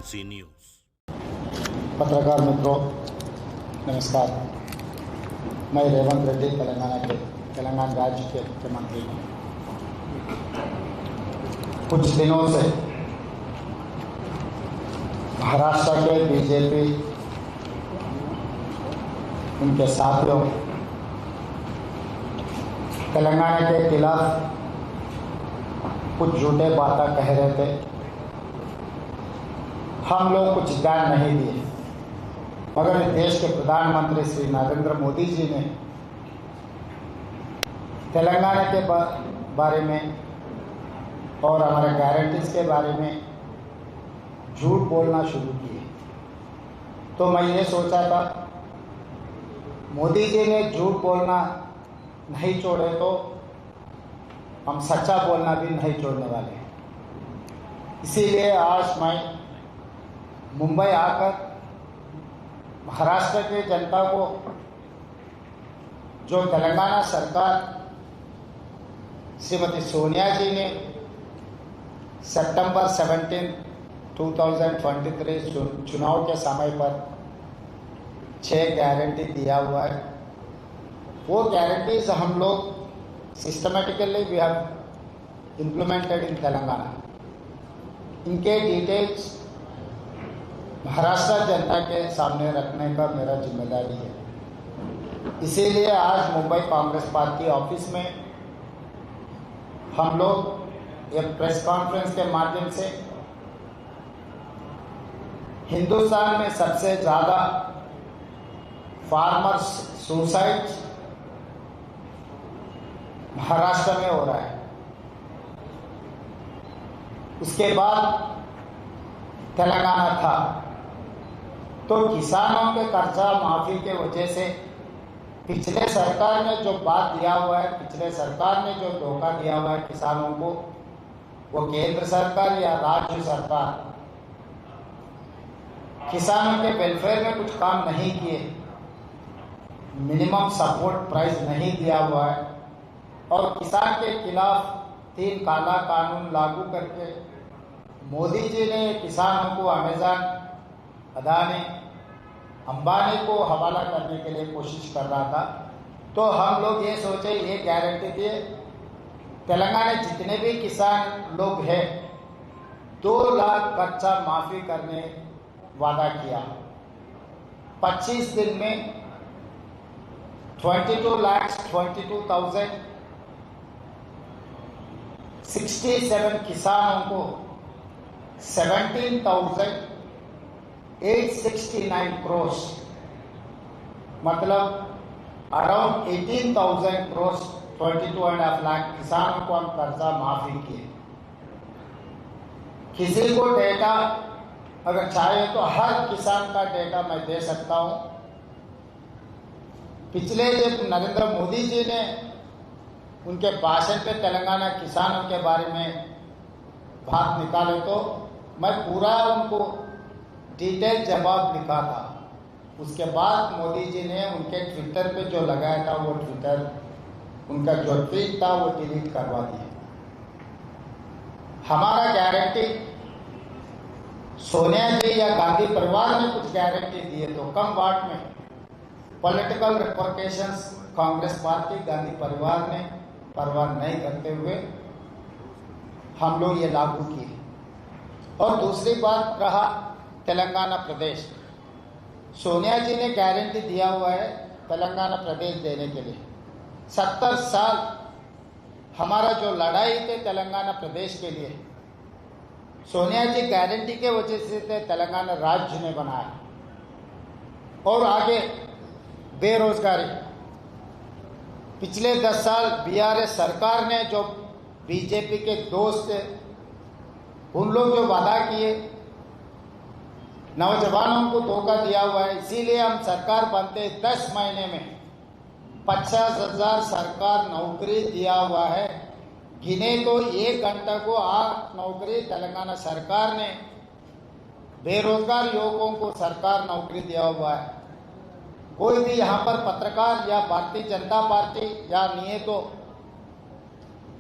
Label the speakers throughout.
Speaker 1: MC news.
Speaker 2: पत्रकार मित्रों नमस्कार। मैं रेवंत रेड्डी तेलंगाना राज्य के मुख्यमंत्री हूँ। कुछ दिनों से महाराष्ट्र के बीजेपी उनके साथियों तेलंगाना के खिलाफ कुछ झूठे बातें कह रहे थे। हम लोग कुछ ध्यान नहीं दिए, मगर देश के प्रधानमंत्री श्री नरेंद्र मोदी जी ने तेलंगाना के बारे में और हमारे गारंटीज के बारे में झूठ बोलना शुरू किए। तो मैं ये सोचा था मोदी जी ने झूठ बोलना नहीं छोड़े तो हम सच्चा बोलना भी नहीं छोड़ने वाले हैं। इसीलिए आज मैं मुंबई आकर महाराष्ट्र की जनता को जो तेलंगाना सरकार श्रीमती सोनिया जी ने सितंबर 17, 2023 चुनाव के समय पर 6 गारंटी दिया हुआ है। वो गारंटीज हम लोग systematically we have implemented in Telangana. इनके डिटेल्स महाराष्ट्र जनता के सामने रखने का मेरा जिम्मेदारी है। इसीलिए आज मुंबई कांग्रेस पार्टी ऑफिस में हम लोग एक प्रेस कॉन्फ्रेंस के माध्यम से हिंदुस्तान में सबसे ज़्यादा फार्मर्स सुसाइड महाराष्ट्र में हो रहा है, उसके बाद तेलंगाना था। तो किसानों के कर्जा माफी के वजह से पिछले सरकार ने जो बात दिया हुआ है, पिछले सरकार ने जो धोखा दिया हुआ है किसानों को, वो केंद्र सरकार या राज्य सरकार किसानों के वेलफेयर में कुछ काम नहीं किए, मिनिमम सपोर्ट प्राइस नहीं दिया हुआ है और किसान के खिलाफ 3 काला कानून लागू करके मोदी जी ने किसानों को अमेज़न, अदानी, अंबानी को हवाला करने के लिए कोशिश कर रहा था। तो हम लोग ये सोचे, ये गारंटी दिए तेलंगाना जितने भी किसान लोग हैं 2 लाख कर्जा माफी करने वादा किया। 25 दिन में 22,22,067 किसानों को 17,869 करोड़ मतलब अराउंड 18,000 करोड़ 22.5 लाख किसानों को हम कर्जा माफी किए। किसी को डेटा अगर चाहे तो हर किसान का डेटा मैं दे सकता हूं। पिछले जब नरेंद्र मोदी जी ने उनके भाषण पे तेलंगाना किसानों के बारे में बात निकाले तो मैं पूरा उनको डिटेल जवाब लिखा था। उसके बाद मोदी जी ने उनके ट्विटर पे जो लगाया था वो ट्विटर उनका जो ट्वीट था वो डिलीट करवा दिया। हमारा गारंटी सोनिया जी या गांधी परिवार ने कुछ गारंटी दिए तो कम वाट में political repercussions Congress party, Gandhi परिवार ने परवाह नहीं करते हुए हम लोग ये लागू किए। और दूसरी बात रहा तेलंगाना प्रदेश, सोनिया जी ने गारंटी दिया हुआ है तेलंगाना प्रदेश देने के लिए। 70 साल हमारा जो लड़ाई थे तेलंगाना प्रदेश के लिए, सोनिया जी गारंटी के वजह से तेलंगाना राज्य ने बनाया। और आगे बेरोजगारी, पिछले 10 साल बीआरएस सरकार ने जो बीजेपी के दोस्त उन लोग जो वादा किए नौजवानों को धोखा दिया हुआ है। इसीलिए हम सरकार बनते 10 महीने में 50,000 सरकार नौकरी दिया हुआ है। गिने तो 1 घंटे को 8 नौकरी तेलंगाना सरकार ने बेरोजगार युवकों को सरकार नौकरी दिया हुआ है। कोई भी यहाँ पर पत्रकार या भारतीय जनता पार्टी या नहीं तो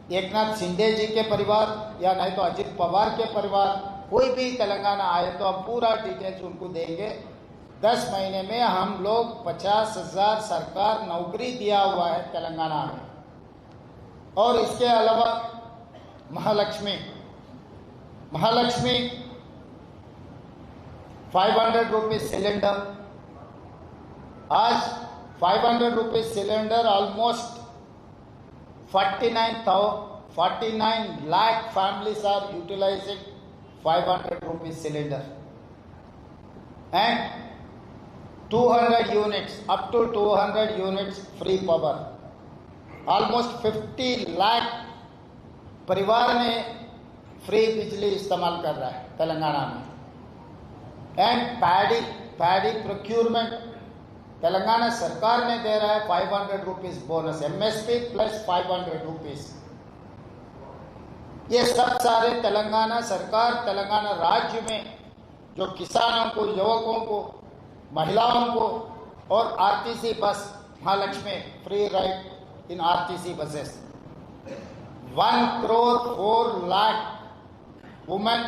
Speaker 2: एकनाथ शिंदे जी के परिवार या नहीं तो अजित पवार के परिवार कोई भी तेलंगाना आए तो हम पूरा डिटेल्स उनको देंगे। 10 महीने में हम लोग 50,000 सरकार नौकरी दिया हुआ है तेलंगाना में। और इसके अलावा महालक्ष्मी 500 रुपीज सिलेंडर, आज 500 rupees cylinder almost 49 lakh families are utilizing 500 rupees cylinder, and 200 units, up to 200 units free power, almost 50 lakh परिवार ने फ्री बिजली इस्तेमाल कर रहा है तेलंगाना में। एंड पैडी प्रोक्यूरमेंट तेलंगाना सरकार ने दे रहा है 500 rupees bonus, MSP plus 500 rupees. ये सब सारे तेलंगाना सरकार, तेलंगाना राज्य में जो किसानों को, युवकों को, महिलाओं को और RTC bus Mahalakshmi free ride in RTC buses. 1,04 lakh women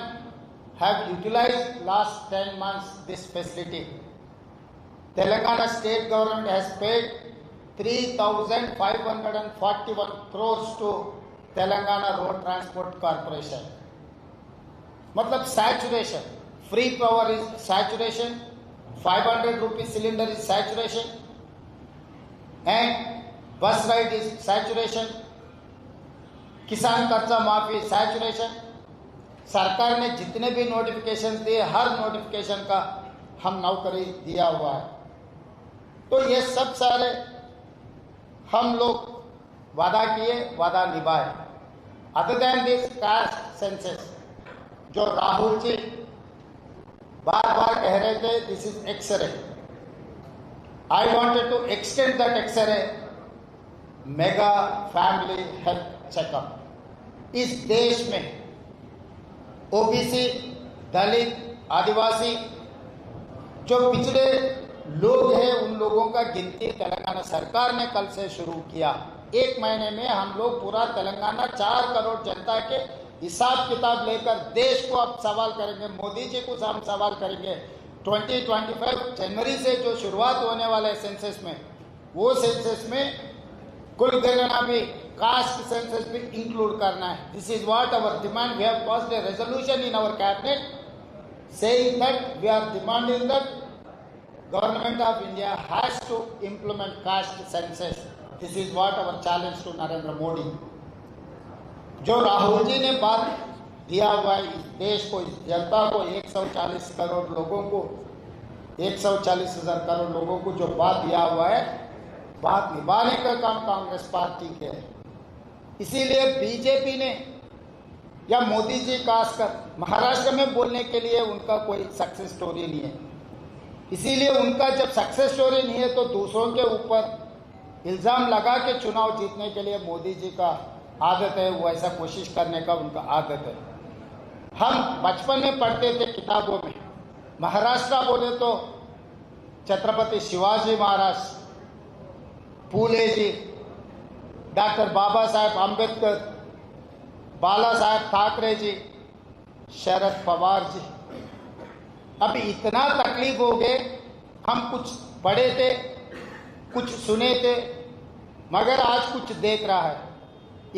Speaker 2: have utilized last 10 months this facility. Telangana state government has paid 3,541 crores to Telangana Road Transport Corporation. मतलब saturation, free power is saturation, 500 rupees cylinder is saturation, and bus ride is saturation, किसान कर्जा माफी saturation. सरकार ने जितने भी notification दिए हर notification का हम नौकरी दिया हुआ है। तो ये सब सारे हम लोग वादा किए, वादा निभाए। Other than this caste census जो राहुल जी बार बार कह रहे थे this is x-ray, I wanted to extend that x-ray mega family health checkup. इस देश में ओबीसी, दलित, आदिवासी जो पिछड़े लोग हैं उन लोगों का गिनती तेलंगाना सरकार ने कल से शुरू किया। 1 महीने में हम लोग पूरा तेलंगाना 4 करोड़ जनता के हिसाब किताब लेकर देश को अब सवाल करेंगे, मोदी जी को हम सवाल करेंगे। 2025 जनवरी से जो शुरुआत होने वाला है सेंसस में, वो सेंसस में कुल गणना भी कास्ट सेंसस भी इंक्लूड करना है। This is what our demand. We have passed a resolution in our cabinet saying that we are demanding that government of India has to implement caste census. This is what our challenge to Narendra Modi. जो राहुल जी ने बात दिया हुआ है इस देश को, इस जनता को, 140 करोड़ लोगों को, 140,000 करोड़ लोगों को जो बात दिया हुआ है, बात निभाने का काम कांग्रेस पार्टी के है। इसीलिए बीजेपी ने या मोदी जी खासकर महाराष्ट्र में बोलने के लिए उनका कोई सक्सेस स्टोरी नहीं है। इसीलिए उनका जब सक्सेस स्टोरी नहीं है तो दूसरों के ऊपर इल्जाम लगा के चुनाव जीतने के लिए मोदी जी का आदत है, वो ऐसा कोशिश करने का उनका आदत है। हम बचपन में पढ़ते थे किताबों में, महाराष्ट्र बोले तो छत्रपति शिवाजी महाराज, फूले जी, डॉक्टर बाबा साहेब आम्बेडकर, बाला साहेब ठाकरे जी, शरद पवार जी। अभी इतना तकलीफ हो गए, हम कुछ पढ़े थे, कुछ सुने थे, मगर आज कुछ देख रहा है।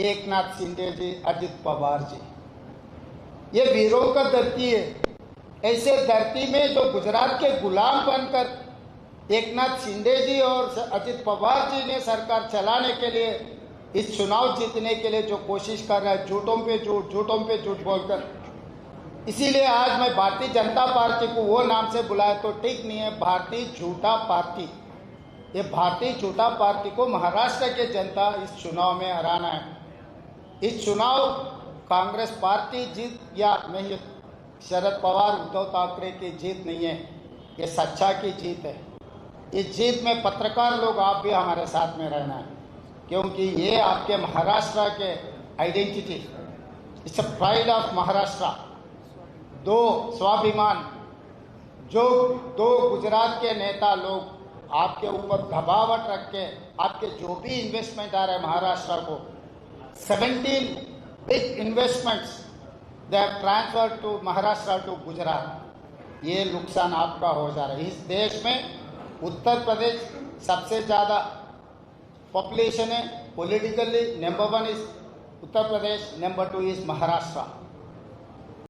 Speaker 2: एकनाथ शिंदे जी, अजित पवार जी, ये वीरों का धरती है। ऐसे धरती में जो गुजरात के गुलाम बनकर एकनाथ शिंदे जी और अजित पवार जी ने सरकार चलाने के लिए, इस चुनाव जीतने के लिए जो कोशिश कर रहा है, झूठों पे झूठ बोलकर। इसीलिए आज मैं भारतीय जनता पार्टी को वो नाम से बुलाया तो ठीक नहीं है, भारतीय झूठा पार्टी। ये भारतीय झूठा पार्टी को महाराष्ट्र के जनता इस चुनाव में हराना है। इस चुनाव कांग्रेस पार्टी जीत या नहीं, शरद पवार, उद्धव ठाकरे की जीत नहीं है, ये सच्चा की जीत है। इस जीत में पत्रकार लोग आप भी हमारे साथ में रहना है, क्योंकि ये आपके महाराष्ट्र के identity, it's a pride of Maharashtra. दो स्वाभिमान, जो दो गुजरात के नेता लोग आपके ऊपर दबावट रख के आपके जो भी इन्वेस्टमेंट आ रहा है महाराष्ट्र को 17 big investments they have transferred to Maharashtra to Gujarat. ये नुकसान आपका हो जा रहा है। इस देश में उत्तर प्रदेश सबसे ज़्यादा पॉपुलेशन है। Politically number 1 is Uttar Pradesh, number 2 is Maharashtra.